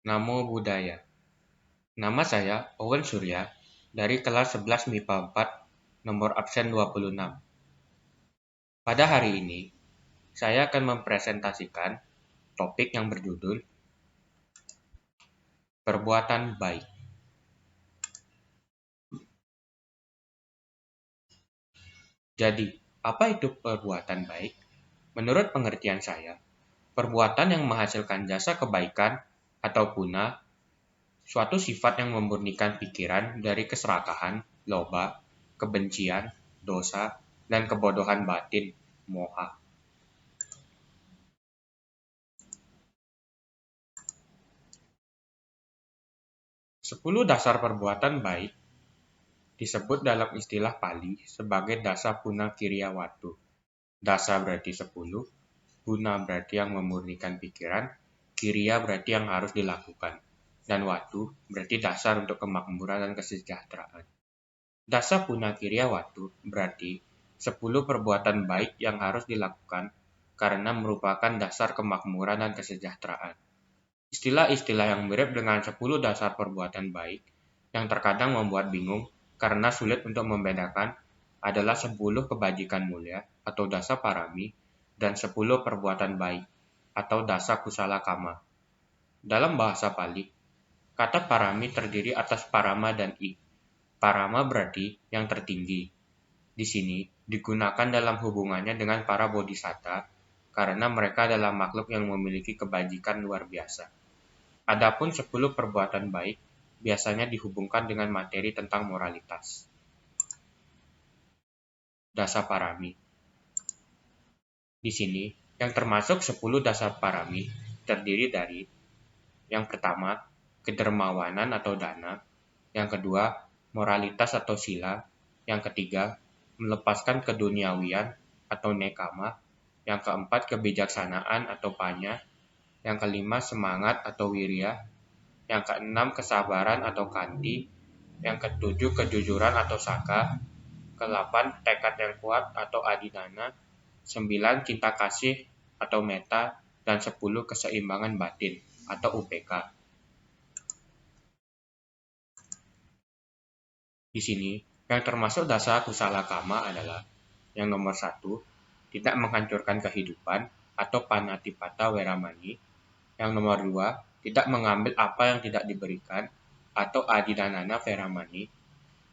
Namo Buddhaya. Nama saya Owen Surya dari kelas 11 MIPA 4, nomor absen 26. Pada hari ini, saya akan mempresentasikan topik yang berjudul Perbuatan Baik. Jadi, apa itu perbuatan baik? Menurut pengertian saya, perbuatan yang menghasilkan jasa kebaikan atau guna, suatu sifat yang memurnikan pikiran dari keserakahan, loba, kebencian, dosa, dan kebodohan batin, moha. Sepuluh dasar perbuatan baik disebut dalam istilah Pali sebagai dasa puna kiriya watu. Dasa berarti 10, guna berarti yang memurnikan pikiran, kiriya berarti yang harus dilakukan, dan watu berarti dasar untuk kemakmuran dan kesejahteraan. Dasa puna kiriya watu berarti 10 perbuatan baik yang harus dilakukan karena merupakan dasar kemakmuran dan kesejahteraan. Istilah-istilah yang mirip dengan 10 dasar perbuatan baik yang terkadang membuat bingung karena sulit untuk membedakan adalah 10 kebajikan mulia atau dasa parami dan 10 perbuatan baik atau dasa kusala kama. Dalam bahasa Pali, kata parami terdiri atas parama dan ik. Parama berarti yang tertinggi. Di sini digunakan dalam hubungannya dengan para bodhisatta karena mereka adalah makhluk yang memiliki kebajikan luar biasa. Adapun 10 perbuatan baik biasanya dihubungkan dengan materi tentang moralitas. Dasa parami. Di sini, yang termasuk 10 dasar parami terdiri dari yang pertama, kedermawanan atau dana, yang kedua, moralitas atau sila, yang ketiga, melepaskan keduniawian atau nekama, yang keempat, kebijaksanaan atau panya, yang kelima, semangat atau wirya, yang keenam, kesabaran atau kanti, yang ketujuh, kejujuran atau saka, ke-8 tekad yang kuat atau adinana, 9 cinta kasih atau meta, dan 10 keseimbangan batin atau UPK. Di sini, yang termasuk dasa kusala kama adalah yang nomor 1, tidak menghancurkan kehidupan atau panatipata weramani. Yang nomor 2, tidak mengambil apa yang tidak diberikan atau adidanana veramani.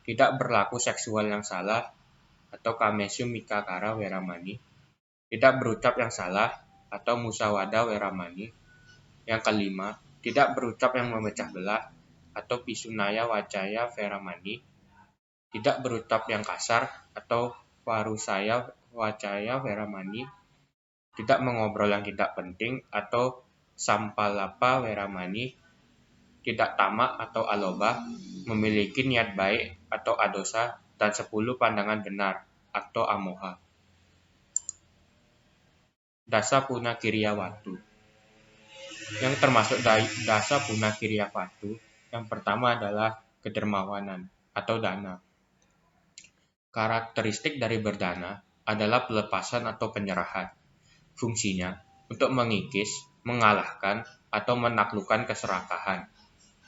Tidak berlaku seksual yang salah atau kamesu mikakara weramani. Tidak berucap yang salah atau musawada weramani. Yang kelima, tidak berucap yang memecah belah atau pisunaya wacaya veramani. Tidak berucap yang kasar atau warusaya wacaya veramani. Tidak mengobrol yang tidak penting atau sampalapa weramani. Tidak tamak atau aloba, memiliki niat baik atau adosa, dan 10 pandangan benar atau amoha. Dasa puna kiriya watu. Yang termasuk dasa puna kiriya watu, yang pertama adalah kedermawanan atau dana. Karakteristik dari berdana adalah pelepasan atau penyerahan. Fungsinya untuk mengikis, mengalahkan, atau menaklukkan keserakahan.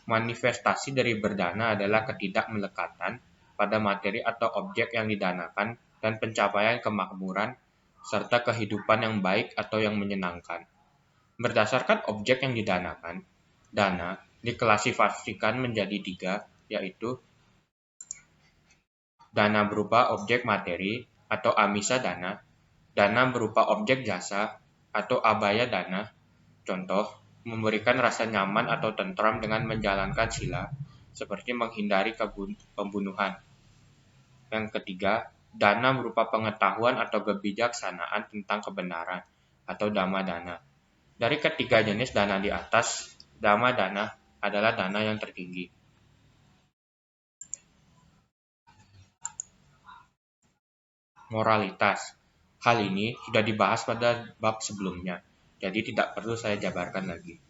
Manifestasi dari berdana adalah ketidakmelekatan pada materi atau objek yang didanakan dan pencapaian kemakmuran serta kehidupan yang baik atau yang menyenangkan. Berdasarkan objek yang didanakan, dana diklasifikasikan menjadi 3, yaitu dana berupa objek materi atau amisa dana, dana berupa objek jasa atau abaya dana. Contoh, memberikan rasa nyaman atau tentram dengan menjalankan sila, seperti menghindari pembunuhan. Yang ketiga, dana berupa pengetahuan atau kebijaksanaan tentang kebenaran, atau dhamma dana. Dari ketiga jenis dana di atas, dhamma dana adalah dana yang tertinggi. Moralitas. Hal ini sudah dibahas pada bab sebelumnya, jadi tidak perlu saya jabarkan lagi.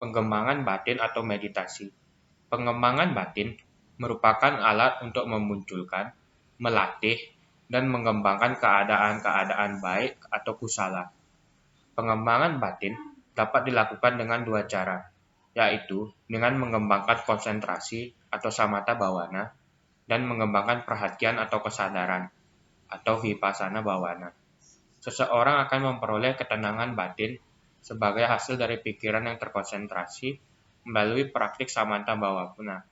Pengembangan batin atau meditasi. Pengembangan batin merupakan alat untuk memunculkan, melatih, dan mengembangkan keadaan-keadaan baik atau kusala. Pengembangan batin dapat dilakukan dengan dua cara, yaitu dengan mengembangkan konsentrasi atau samatha bhavana dan mengembangkan perhatian atau kesadaran atau vipassana bhavana. Seseorang akan memperoleh ketenangan batin sebagai hasil dari pikiran yang terkonsentrasi melalui praktik samatha bhavana.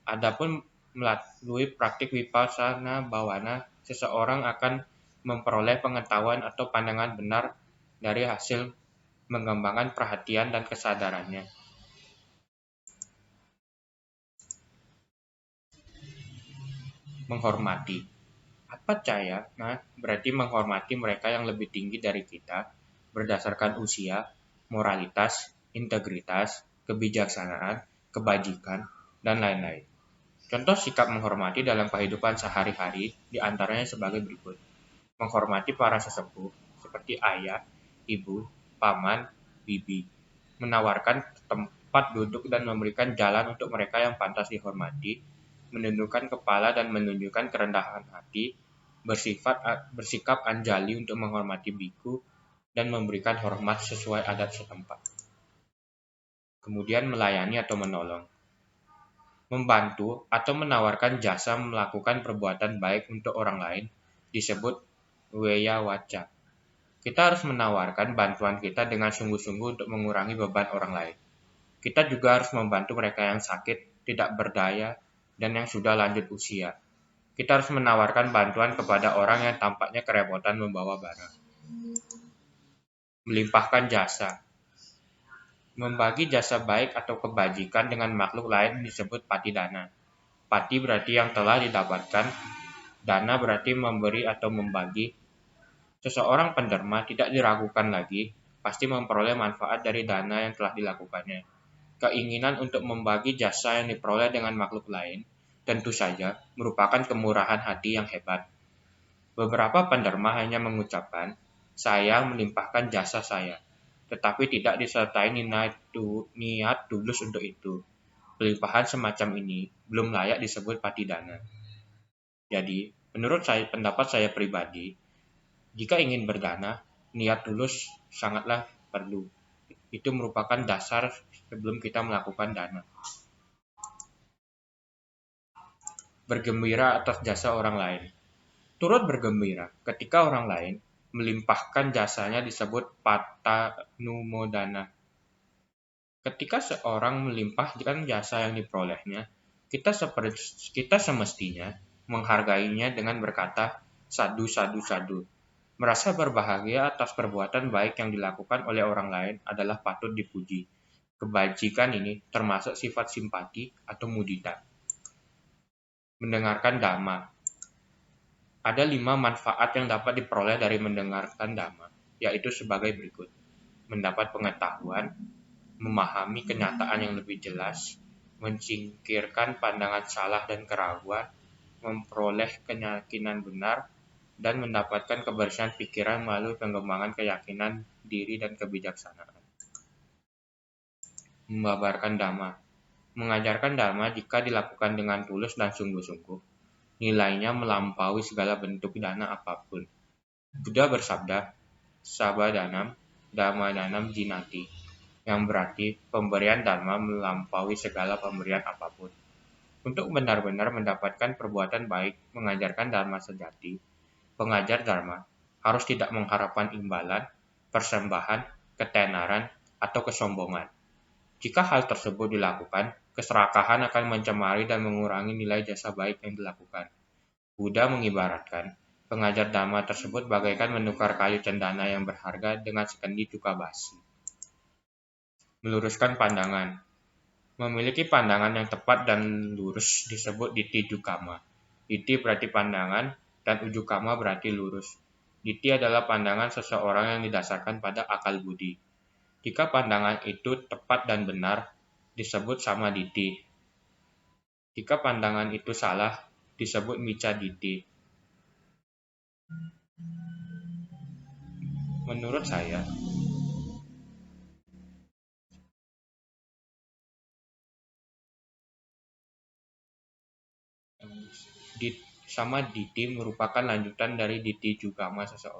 Adapun melalui praktik vipassana bhavana, seseorang akan memperoleh pengetahuan atau pandangan benar dari hasil mengembangkan perhatian dan kesadarannya. Menghormati. Apa caya? Nah, berarti menghormati mereka yang lebih tinggi dari kita berdasarkan usia, moralitas, integritas, kebijaksanaan, kebajikan, dan lain-lain. Contoh sikap menghormati dalam kehidupan sehari-hari diantaranya sebagai berikut. Menghormati para sesepuh seperti ayah, ibu, paman, bibi. Menawarkan tempat duduk dan memberikan jalan untuk mereka yang pantas dihormati, menundukkan kepala dan menunjukkan kerendahan hati, bersikap anjali untuk menghormati biku, dan memberikan hormat sesuai adat setempat. Kemudian melayani atau menolong. Membantu atau menawarkan jasa melakukan perbuatan baik untuk orang lain disebut weya waca. Kita harus menawarkan bantuan kita dengan sungguh-sungguh untuk mengurangi beban orang lain. Kita juga harus membantu mereka yang sakit, tidak berdaya, dan yang sudah lanjut usia. Kita harus menawarkan bantuan kepada orang yang tampaknya kerepotan membawa barang. Melimpahkan jasa. Membagi jasa baik atau kebajikan dengan makhluk lain disebut patidana. Pati berarti yang telah didapatkan, dana berarti memberi atau membagi. Seseorang penderma tidak diragukan lagi, pasti memperoleh manfaat dari dana yang telah dilakukannya. Keinginan untuk membagi jasa yang diperoleh dengan makhluk lain tentu saja merupakan kemurahan hati yang hebat. Beberapa penderma hanya mengucapkan, "Saya melimpahkan jasa saya," tetapi tidak disertai niat tulus untuk itu. Pelimpahan semacam ini belum layak disebut patidana. Jadi, menurut pendapat saya pribadi, jika ingin berdana, niat tulus sangatlah perlu. Itu merupakan dasar sebelum kita melakukan dana. Bergembira atas jasa orang lain. Turut bergembira ketika orang lain melimpahkan jasanya disebut patanumodana. Ketika seorang melimpahkan jasa yang diperolehnya, kita semestinya menghargainya dengan berkata sadu sadu sadu. Merasa berbahagia atas perbuatan baik yang dilakukan oleh orang lain adalah patut dipuji. Kebajikan ini termasuk sifat simpati atau mudita. Mendengarkan dhamma. Ada 5 manfaat yang dapat diperoleh dari mendengarkan dhamma, yaitu sebagai berikut. Mendapat pengetahuan, memahami kenyataan yang lebih jelas, menyingkirkan pandangan salah dan keraguan, memperoleh keyakinan benar, dan mendapatkan kebersihan pikiran melalui pengembangan keyakinan diri dan kebijaksanaan. Membabarkan dhamma. Mengajarkan dhamma jika dilakukan dengan tulus dan sungguh-sungguh, nilainya melampaui segala bentuk dana apapun. Buddha bersabda, Sabbadanam, Dhammadanam jinati, yang berarti pemberian dharma melampaui segala pemberian apapun. Untuk benar-benar mendapatkan perbuatan baik mengajarkan dharma sejati, pengajar dharma harus tidak mengharapkan imbalan, persembahan, ketenaran, atau kesombongan. Jika hal tersebut dilakukan, keserakahan akan mencemari dan mengurangi nilai jasa baik yang dilakukan. Buddha mengibaratkan pengajar dhamma tersebut bagaikan menukar kayu cendana yang berharga dengan sekendi cuka basi. Meluruskan pandangan. Memiliki pandangan yang tepat dan lurus disebut diti jukama. Diti berarti pandangan dan ujukama berarti lurus. Diti adalah pandangan seseorang yang didasarkan pada akal budi. Jika pandangan itu tepat dan benar, disebut sama diti. Jika pandangan itu salah, disebut mica diti. Menurut saya, sama diti merupakan lanjutan dari diti jukama seseorang.